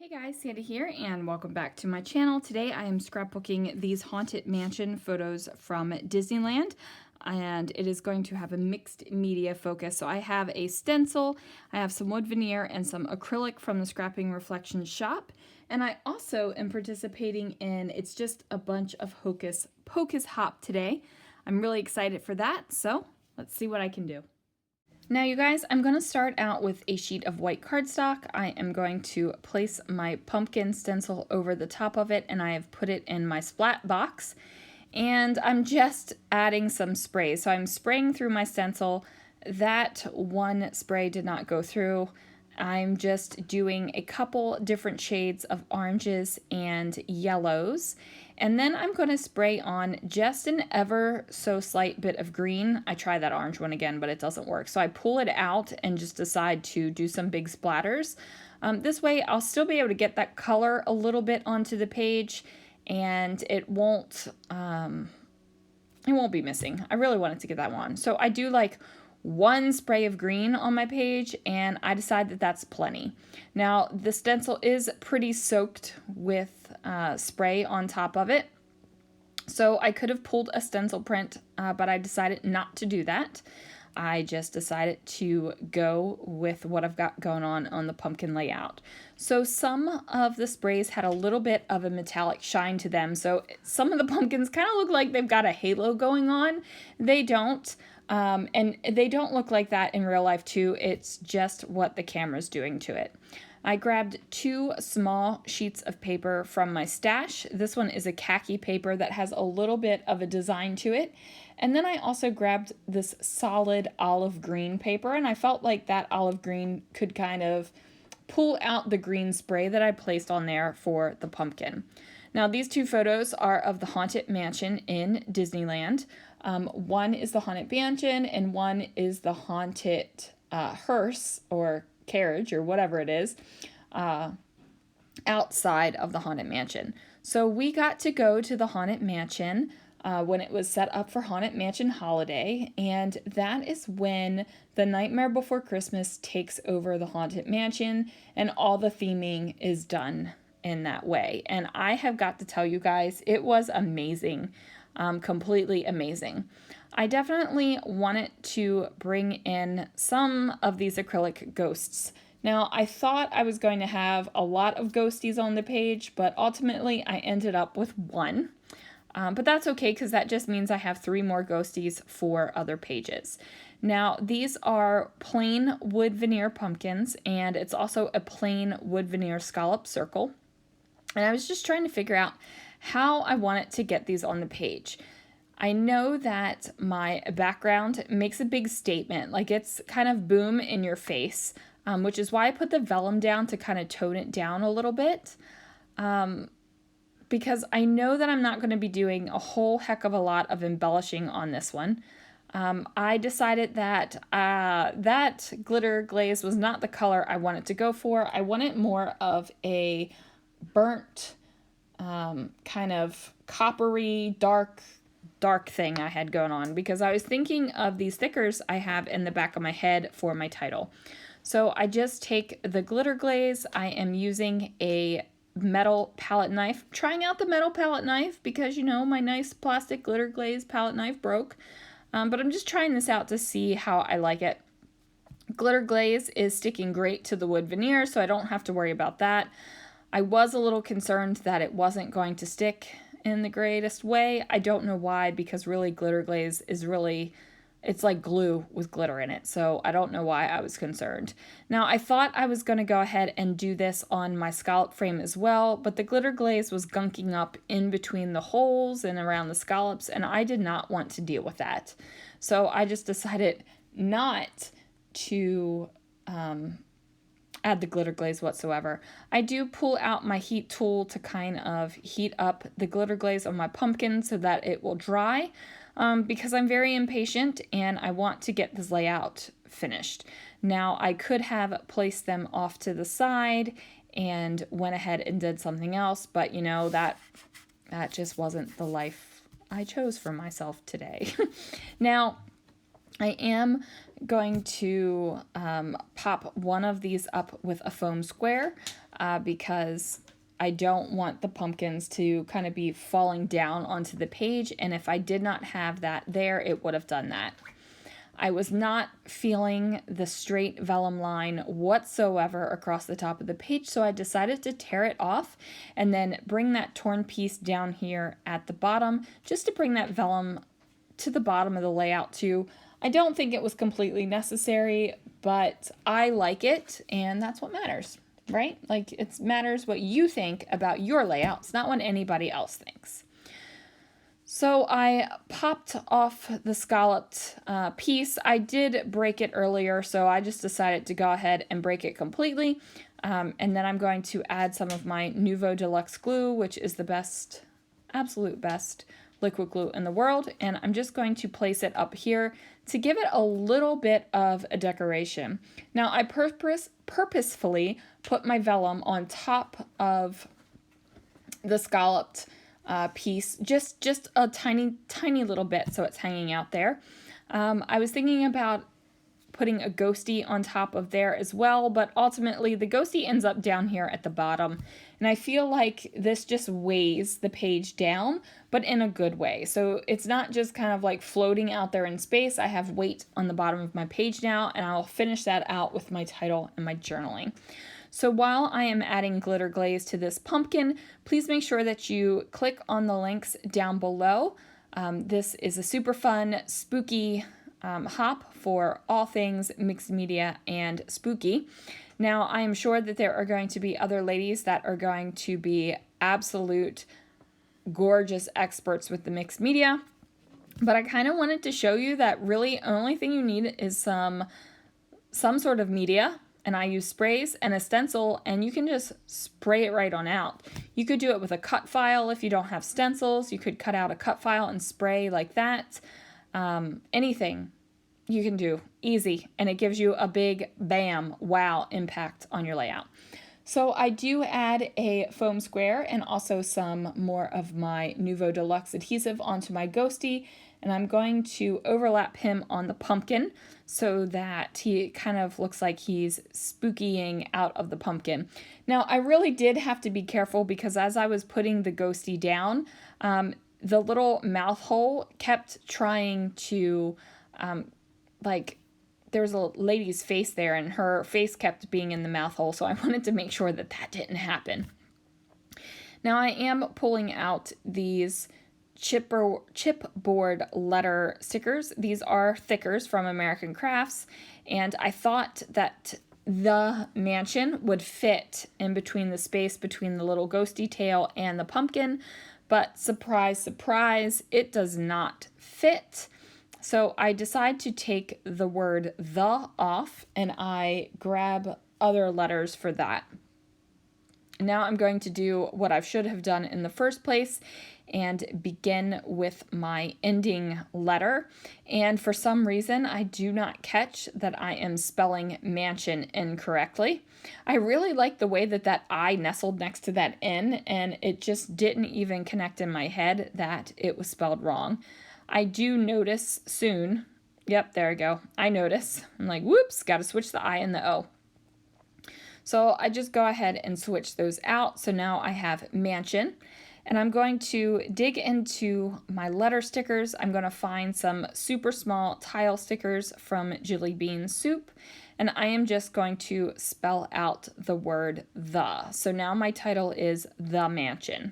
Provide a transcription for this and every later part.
Hey guys, Sandy here and welcome back to my channel. Today I am scrapbooking these Haunted Mansion photos from Disneyland, and it is going to have a mixed media focus. So I have a stencil, I have some wood veneer and some acrylic from the Scrapping Reflections shop, and I also am participating in It's Just a Bunch of Hocus Pocus Hop today. I'm really excited for that, so let's see what I can do. Now you guys, I'm going to start out with a sheet of white cardstock. I am going to place my pumpkin stencil over the top of it, and I have put it in my splat box. And I'm just adding some spray. So I'm spraying through my stencil. That one spray did not go through. I'm just doing a couple different shades of oranges and yellows. And then I'm going to spray on just an ever so slight bit of green. I tried that orange one again, but it doesn't work. So I pull it out and just decide to do some big splatters. This way I'll still be able to get that color a little bit onto the page, and it won't be missing. I really wanted to get that one. So I do like one spray of green on my page, and I decide that that's plenty. Now, the stencil is pretty soaked with spray on top of it, so I could have pulled a stencil print, but I decided not to do that. I just decided to go with what I've got going on the pumpkin layout. So some of the sprays had a little bit of a metallic shine to them, so some of the pumpkins kind of look like they've got a halo going on. They don't. And they don't look like that in real life too. It's just what the camera's doing to it. I grabbed 2 small sheets of paper from my stash. This one is a khaki paper that has a little bit of a design to it. And then I also grabbed this solid olive green paper, and I felt like that olive green could kind of pull out the green spray that I placed on there for the pumpkin. Now, these 2 photos are of the Haunted Mansion in Disneyland. One is the Haunted Mansion, and one is the Haunted hearse or carriage or whatever it is outside of the Haunted Mansion. So we got to go to the Haunted Mansion when it was set up for Haunted Mansion Holiday, and that is when The Nightmare Before Christmas takes over the Haunted Mansion, and all the theming is done in that way. And I have got to tell you guys, it was amazing. Completely amazing. I definitely wanted to bring in some of these acrylic ghosts. Now, I thought I was going to have a lot of ghosties on the page, but ultimately I ended up with 1. But that's okay, because that just means I have 3 more ghosties for other pages. Now, these are plain wood veneer pumpkins, and it's also a plain wood veneer scallop circle. And I was just trying to figure out how I wanted to get these on the page. I know that my background makes a big statement, like it's kind of boom in your face, which is why I put the vellum down to kind of tone it down a little bit, because I know that I'm not going to be doing a whole heck of a lot of embellishing on this one. I decided that that glitter glaze was not the color I wanted to go for. I wanted more of a burnt, kind of coppery, dark thing I had going on, because I was thinking of these stickers I have in the back of my head for my title. So I just take the glitter glaze. I am using a metal palette knife, trying out the metal palette knife because, you know, my nice plastic glitter glaze palette knife broke. But I'm just trying this out to see how I like it. Glitter glaze is sticking great to the wood veneer, so I don't have to worry about that. I was a little concerned that it wasn't going to stick in the greatest way. I don't know why, because really glitter glaze is really, it's like glue with glitter in it. So I don't know why I was concerned. Now, I thought I was going to go ahead and do this on my scallop frame as well, but the glitter glaze was gunking up in between the holes and around the scallops, and I did not want to deal with that. So I just decided not to add the glitter glaze whatsoever. I do pull out my heat tool to kind of heat up the glitter glaze on my pumpkin so that it will dry, because I'm very impatient and I want to get this layout finished. Now, I could have placed them off to the side and went ahead and did something else, but you know, that just wasn't the life I chose for myself today. Now, I am going to pop one of these up with a foam square because I don't want the pumpkins to kind of be falling down onto the page, and if I did not have that there, it would have done that. I was not feeling the straight vellum line whatsoever across the top of the page, so I decided to tear it off and then bring that torn piece down here at the bottom just to bring that vellum to the bottom of the layout too. I don't think it was completely necessary, but I like it, and that's what matters, right? Like, it matters what you think about your layouts, not what anybody else thinks. So I popped off the scalloped piece. I did break it earlier, so I just decided to go ahead and break it completely. And then I'm going to add some of my Nuvo Deluxe glue, which is the best, absolute best liquid glue in the world. And I'm just going to place it up here to give it a little bit of a decoration. Now I purposefully put my vellum on top of the scalloped piece, just a tiny little bit, so it's hanging out there. I was thinking about putting a ghostie on top of there as well, but ultimately the ghostie ends up down here at the bottom, and I feel like this just weighs the page down, but in a good way. So it's not just kind of like floating out there in space. I have weight on the bottom of my page now, and I'll finish that out with my title and my journaling. So while I am adding glitter glaze to this pumpkin, please make sure that you click on the links down below. This is a super fun, spooky hop for all things mixed media and spooky. Now, I am sure that there are going to be other ladies that are going to be absolute gorgeous experts with the mixed media, but I kind of wanted to show you that really the only thing you need is some sort of media. And I use sprays and a stencil, and you can just spray it right on out. You could do it with a cut file if you don't have stencils. You could cut out a cut file and spray like that. Anything you can do, easy, and it gives you a big bam, wow impact on your layout. So I do add a foam square and also some more of my Nuvo Deluxe adhesive onto my ghostie, and I'm going to overlap him on the pumpkin so that he kind of looks like he's spookying out of the pumpkin. Now, I really did have to be careful because as I was putting the ghostie down, the little mouth hole kept trying to, there was a lady's face there and her face kept being in the mouth hole, so I wanted to make sure that that didn't happen. Now, I am pulling out these chipboard letter stickers. These are thickers from American Crafts, and I thought that the mansion would fit in between the space between the little ghosty tail and the pumpkin, but surprise, surprise, it does not fit. So I decide to take the word the off, and I grab other letters for that. Now I'm going to do what I should have done in the first place and begin with my ending letter. And for some reason, I do not catch that I am spelling mansion incorrectly. I really like the way that that I nestled next to that N, and it just didn't even connect in my head that it was spelled wrong. I do notice soon. Yep, there we go. I notice. I'm like, whoops, got to switch the I and the O. So I just go ahead and switch those out. So now I have mansion, and I'm going to dig into my letter stickers. I'm going to find some super small tile stickers from Jilly Bean Soup, and I am just going to spell out the word the. So now my title is The Mansion.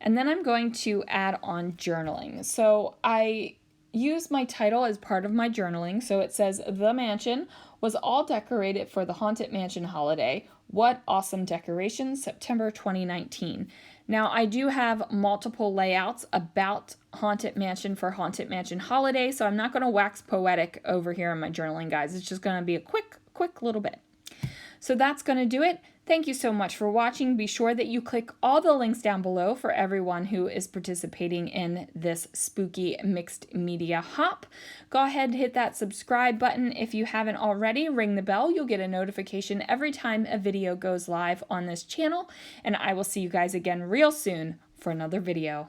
And then I'm going to add on journaling. So I use my title as part of my journaling. So it says, The Mansion was all decorated for the Haunted Mansion holiday. What awesome decorations, September 2019. Now, I do have multiple layouts about Haunted Mansion for Haunted Mansion holiday, so I'm not going to wax poetic over here in my journaling, guys. It's just going to be a quick little bit. So that's going to do it. Thank you so much for watching. Be sure that you click all the links down below for everyone who is participating in this spooky mixed media hop. Go ahead and hit that subscribe button if you haven't already. Ring the bell. You'll get a notification every time a video goes live on this channel. And I will see you guys again real soon for another video.